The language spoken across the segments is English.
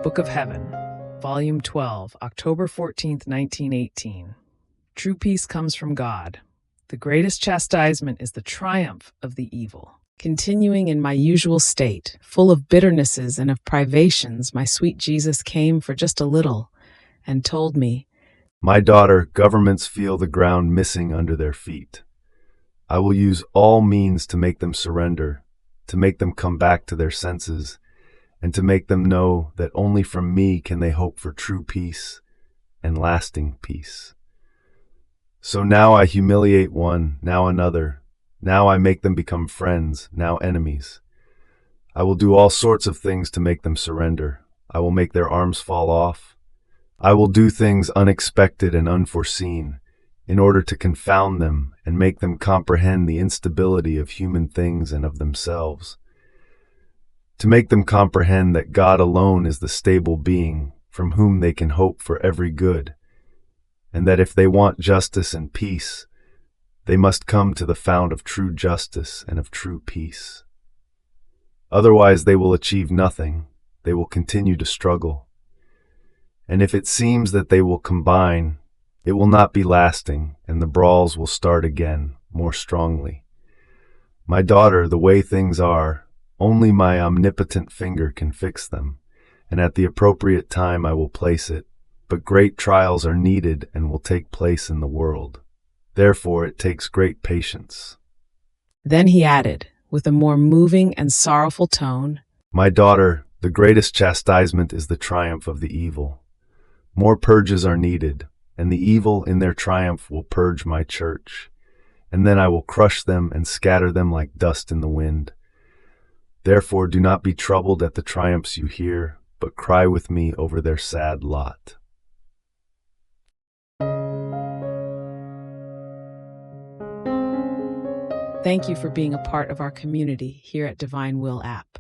Book of Heaven, Volume 12, October 14th, 1918. True peace comes from God. The greatest chastisement is the triumph of the evil. Continuing in my usual state, full of bitternesses and of privations, my sweet Jesus came for just a little and told me, "My daughter, governments feel the ground missing under their feet. I will use all means to make them surrender, to make them come back to their senses, and to make them know that only from me can they hope for true peace and lasting peace. So now I humiliate one, now another. Now I make them become friends, now enemies. I will do all sorts of things to make them surrender. I will make their arms fall off. I will do things unexpected and unforeseen in order to confound them and make them comprehend the instability of human things and of themselves. To make them comprehend that God alone is the stable being from whom they can hope for every good, and that if they want justice and peace, they must come to the fount of true justice and of true peace. Otherwise they will achieve nothing, they will continue to struggle. And if it seems that they will combine, it will not be lasting, and the brawls will start again, more strongly. My daughter, the way things are, only my omnipotent finger can fix them, and at the appropriate time I will place it, but great trials are needed and will take place in the world. Therefore it takes great patience." Then he added, with a more moving and sorrowful tone, "My daughter, the greatest chastisement is the triumph of the evil. More purges are needed, and the evil in their triumph will purge my church, and then I will crush them and scatter them like dust in the wind. Therefore do not be troubled at the triumphs you hear, but cry with me over their sad lot." Thank you for being a part of our community here at Divine Will app.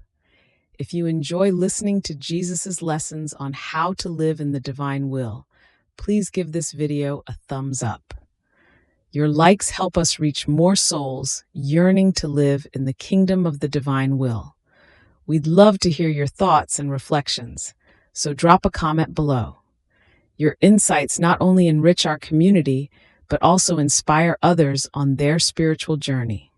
If you enjoy listening to Jesus' lessons on how to live in the divine will, please give this video a thumbs up. Your likes help us reach more souls yearning to live in the kingdom of the divine will. We'd love to hear your thoughts and reflections, so drop a comment below. Your insights not only enrich our community, but also inspire others on their spiritual journey.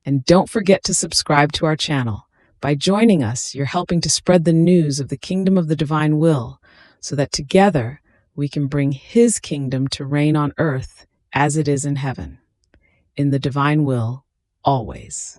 And don't forget to subscribe to our channel. By joining us, you're helping to spread the news of the kingdom of the divine will, so that together we can bring His kingdom to reign on earth as it is in heaven. In the divine will, always.